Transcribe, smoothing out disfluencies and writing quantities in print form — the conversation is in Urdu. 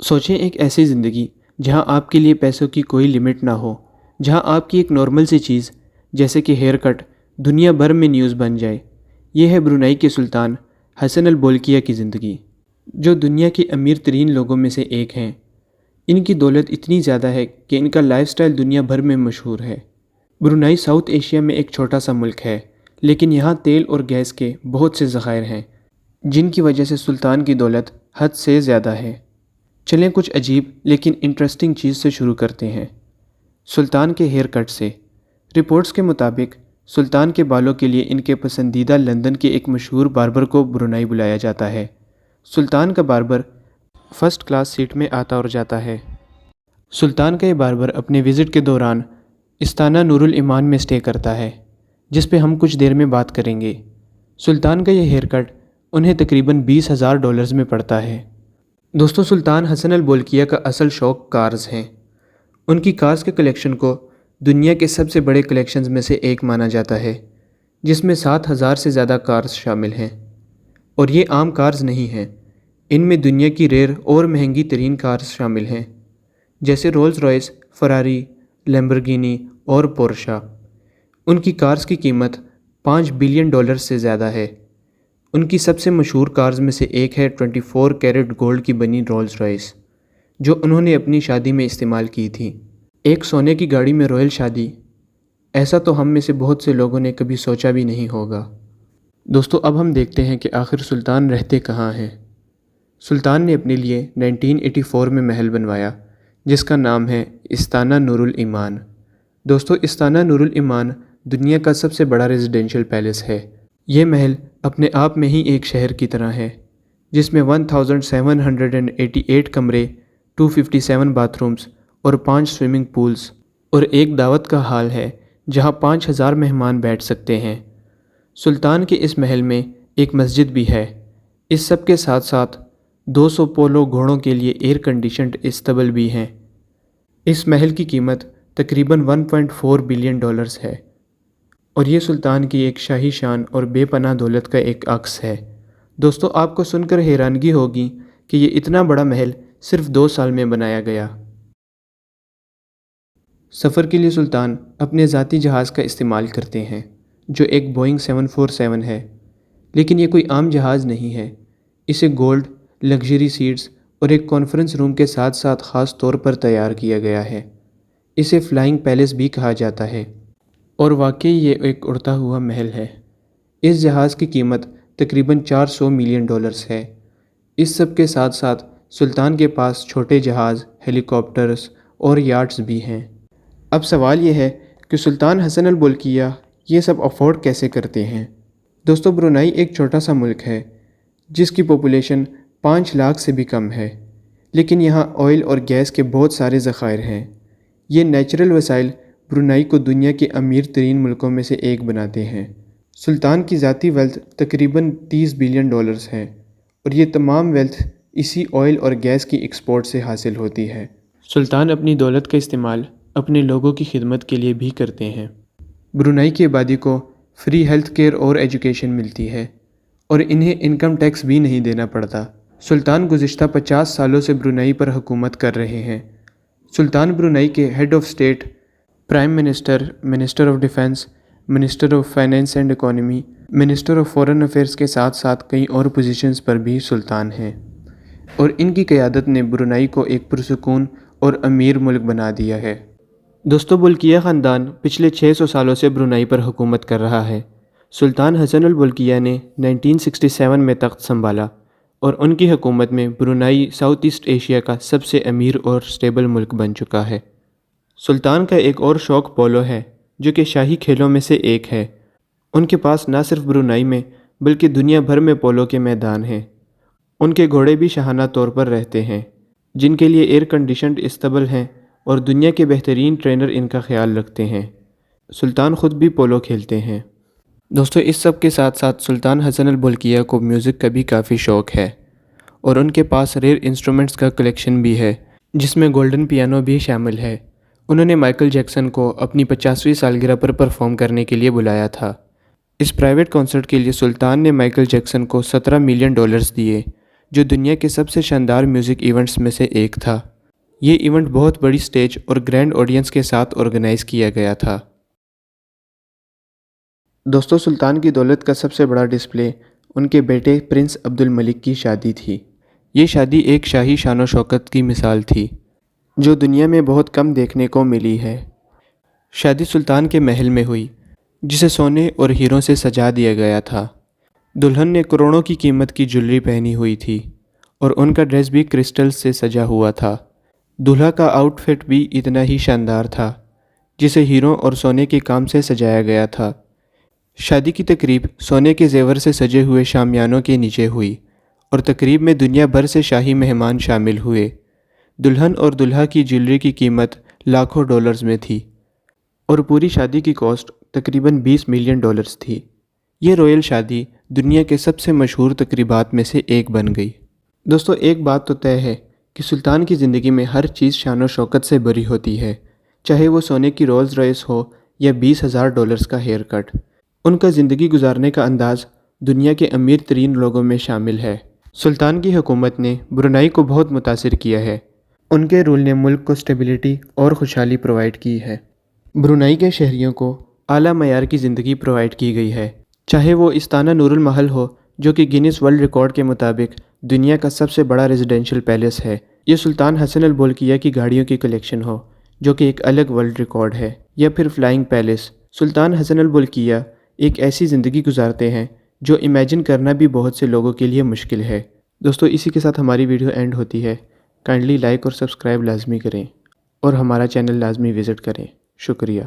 سوچیں ایک ایسی زندگی جہاں آپ کے لیے پیسوں کی کوئی لمٹ نہ ہو، جہاں آپ کی ایک نارمل سی چیز جیسے کہ ہیئر کٹ دنیا بھر میں نیوز بن جائے۔ یہ ہے برونائی کے سلطان حسن البولکیہ کی زندگی، جو دنیا کے امیر ترین لوگوں میں سے ایک ہیں۔ ان کی دولت اتنی زیادہ ہے کہ ان کا لائف سٹائل دنیا بھر میں مشہور ہے۔ برونائی ساؤتھ ایشیا میں ایک چھوٹا سا ملک ہے، لیکن یہاں تیل اور گیس کے بہت سے ذخائر ہیں، جن کی وجہ سے سلطان کی دولت حد سے زیادہ ہے۔ چلیں کچھ عجیب لیکن انٹرسٹنگ چیز سے شروع کرتے ہیں، سلطان کے ہیئر کٹ سے۔ رپورٹس کے مطابق سلطان کے بالوں کے لیے ان کے پسندیدہ لندن کے ایک مشہور باربر کو برونائی بلایا جاتا ہے۔ سلطان کا باربر فرسٹ کلاس سیٹ میں آتا اور جاتا ہے۔ سلطان کا یہ باربر اپنے وزٹ کے دوران استانہ نور الایمان میں اسٹے کرتا ہے، جس پہ ہم کچھ دیر میں بات کریں گے۔ سلطان کا یہ ہیئر کٹ انہیں تقریباً $20,000 میں پڑتا ہے۔ دوستو، سلطان حسن البولکیہ کا اصل شوق کارز ہیں۔ ان کی کارز کے کلیکشن کو دنیا کے سب سے بڑے کلیکشنز میں سے ایک مانا جاتا ہے، جس میں 7,000 سے زیادہ کارز شامل ہیں۔ اور یہ عام کارز نہیں ہیں، ان میں دنیا کی ریئر اور مہنگی ترین کارز شامل ہیں، جیسے رولز رائس، فراری، لیمبورگینی اور پورشا۔ ان کی کارز کی قیمت $5 بلین سے زیادہ ہے۔ ان کی سب سے مشہور کارز میں سے ایک ہے 24 کیرٹ گولڈ کی بنی رولز رائس، جو انہوں نے اپنی شادی میں استعمال کی تھی۔ ایک سونے کی گاڑی میں رائل شادی، ایسا تو ہم میں سے بہت سے لوگوں نے کبھی سوچا بھی نہیں ہوگا۔ دوستو، اب ہم دیکھتے ہیں کہ آخر سلطان رہتے کہاں ہیں۔ سلطان نے اپنے لیے 1984 میں محل بنوایا، جس کا نام ہے استانہ نور الایمان۔ دوستو، استانہ نور الایمان دنیا کا سب سے بڑا ریزیڈینشل پیلس ہے۔ یہ محل اپنے آپ میں ہی ایک شہر کی طرح ہے، جس میں 1788 کمرے، 257 باتھ رومز اور 5 سوئمنگ پولز اور ایک دعوت کا ہال ہے جہاں 5,000 مہمان بیٹھ سکتے ہیں۔ سلطان کے اس محل میں ایک مسجد بھی ہے۔ اس سب کے ساتھ ساتھ 200 پولو گھوڑوں کے لیے ایئر کنڈیشنڈ استبل بھی ہیں۔ اس محل کی قیمت تقریباً $1.4 بلین ہے، اور یہ سلطان کی ایک شاہی شان اور بے پناہ دولت کا ایک عکس ہے۔ دوستو، آپ کو سن کر حیرانگی ہوگی کہ یہ اتنا بڑا محل صرف 2 سال میں بنایا گیا۔ سفر کے لیے سلطان اپنے ذاتی جہاز کا استعمال کرتے ہیں، جو ایک بوئنگ 747 ہے، لیکن یہ کوئی عام جہاز نہیں ہے۔ اسے گولڈ، لگژری سیٹس اور ایک کانفرنس روم کے ساتھ ساتھ خاص طور پر تیار کیا گیا ہے۔ اسے فلائنگ پیلس بھی کہا جاتا ہے، اور واقعی یہ ایک اڑتا ہوا محل ہے۔ اس جہاز کی قیمت تقریباً $400 ملین ہے۔ اس سب کے ساتھ ساتھ سلطان کے پاس چھوٹے جہاز، ہیلی کاپٹرز اور یاٹس بھی ہیں۔ اب سوال یہ ہے کہ سلطان حسن البولکیہ یہ سب افورڈ کیسے کرتے ہیں؟ دوستو، برونائی ایک چھوٹا سا ملک ہے جس کی پاپولیشن 5 لاکھ سے بھی کم ہے، لیکن یہاں آئل اور گیس کے بہت سارے ذخائر ہیں۔ یہ نیچرل وسائل برونائی کو دنیا کے امیر ترین ملکوں میں سے ایک بناتے ہیں۔ سلطان کی ذاتی ویلتھ تقریباً $30 بلین ہے، اور یہ تمام ویلتھ اسی آئل اور گیس کی ایکسپورٹ سے حاصل ہوتی ہے۔ سلطان اپنی دولت کا استعمال اپنے لوگوں کی خدمت کے لیے بھی کرتے ہیں۔ برونائی کی آبادی کو فری ہیلتھ کیئر اور ایجوکیشن ملتی ہے، اور انہیں انکم ٹیکس بھی نہیں دینا پڑتا۔ سلطان گزشتہ 50 سالوں سے برونائی پر حکومت کر رہے ہیں۔ سلطان برونائی کے head of state, prime minister, minister of defence, minister of finance and economy, minister of foreign affairs کے ساتھ ساتھ کئی اور پوزیشنز پر بھی سلطان ہیں، اور ان کی قیادت نے برونائی کو ایک پرسکون اور امیر ملک بنا دیا ہے۔ دوستو، بولکیہ خاندان پچھلے 600 سالوں سے برونائی پر حکومت کر رہا ہے۔ سلطان حسن البولکیہ نے 1967 میں تخت سنبھالا، اور ان کی حکومت میں برونائی ساؤتھ ایسٹ ایشیا کا سب سے امیر اور سٹیبل ملک بن چکا ہے۔ سلطان کا ایک اور شوق پولو ہے، جو کہ شاہی کھیلوں میں سے ایک ہے۔ ان کے پاس نہ صرف برونائی میں بلکہ دنیا بھر میں پولو کے میدان ہیں۔ ان کے گھوڑے بھی شاہانہ طور پر رہتے ہیں، جن کے لیے ایئر کنڈیشنڈ استبل ہیں، اور دنیا کے بہترین ٹرینر ان کا خیال رکھتے ہیں۔ سلطان خود بھی پولو کھیلتے ہیں۔ دوستو، اس سب کے ساتھ ساتھ سلطان حسن البولکیہ کو میوزک کا بھی کافی شوق ہے، اور ان کے پاس ریئر انسٹرومنٹس کا کلیکشن بھی ہے، جس میں گولڈن پیانو بھی شامل ہے۔ انہوں نے مائیکل جیکسن کو اپنی 50ویں سالگرہ پر پرفارم کرنے کے لیے بلایا تھا۔ اس پرائیویٹ کنسرٹ کے لیے سلطان نے مائیکل جیکسن کو $17 ملین دیے، جو دنیا کے سب سے شاندار میوزک ایونٹس میں سے ایک تھا۔ یہ ایونٹ بہت بڑی سٹیج اور گرینڈ آڈینس کے ساتھ آرگنائز کیا گیا تھا۔ دوستو، سلطان کی دولت کا سب سے بڑا ڈسپلے ان کے بیٹے پرنس عبد الملک کی شادی تھی۔ یہ شادی ایک شاہی شان و شوکت کی مثال تھی جو دنیا میں بہت کم دیکھنے کو ملی ہے۔ شادی سلطان کے محل میں ہوئی، جسے سونے اور ہیروں سے سجا دیا گیا تھا۔ دلہن نے کروڑوں کی قیمت کی جویلری پہنی ہوئی تھی اور ان کا ڈریس بھی کرسٹل سے سجا ہوا تھا۔ دلہا کا آؤٹ فٹ بھی اتنا ہی شاندار تھا، جسے ہیروں اور سونے کے کام سے سجایا گیا تھا۔ شادی کی تقریب سونے کے زیور سے سجے ہوئے شامیانوں کے نیچے ہوئی اور تقریب میں دنیا بھر سے شاہی مہمان شامل ہوئے۔ دلہن اور دلہا کی جویلری کی قیمت لاکھوں ڈالرز میں تھی اور پوری شادی کی کاسٹ تقریباً $20 ملین تھی۔ یہ رویل شادی دنیا کے سب سے مشہور تقریبات میں سے ایک بن گئی۔ دوستو، ایک بات تو طے ہے کہ سلطان کی زندگی میں ہر چیز شان و شوکت سے بھری ہوتی ہے، چاہے وہ سونے کی رولز رائس ہو یا $20,000 کا ہیئر کٹ۔ ان کا زندگی گزارنے کا انداز دنیا کے امیر ترین لوگوں میں شامل ہے۔ سلطان کی حکومت نے برونائی کو بہت متاثر کیا ہے۔ ان کے رول نے ملک کو سٹیبلٹی اور خوشحالی پرووائڈ کی ہے۔ برونائی کے شہریوں کو اعلیٰ معیار کی زندگی پرووائڈ کی گئی ہے، چاہے وہ استانہ نور المحل ہو جو کہ گینیس ورلڈ ریکارڈ کے مطابق دنیا کا سب سے بڑا ریزیڈینشل پیلیس ہے، یا سلطان حسن البولکیہ کی گاڑیوں کی کلیکشن ہو جو کہ ایک الگ ورلڈ ریکارڈ ہے، یا پھر فلائنگ پیلس۔ سلطان حسن البولکیہ ایک ایسی زندگی گزارتے ہیں جو امیجن کرنا بھی بہت سے لوگوں کے لیے مشکل ہے۔ دوستو، اسی کے ساتھ ہماری ویڈیو اینڈ ہوتی ہے۔ کائنڈلی لائک اور سبسکرائب لازمی کریں اور ہمارا چینل لازمی وزٹ کریں۔ شکریہ۔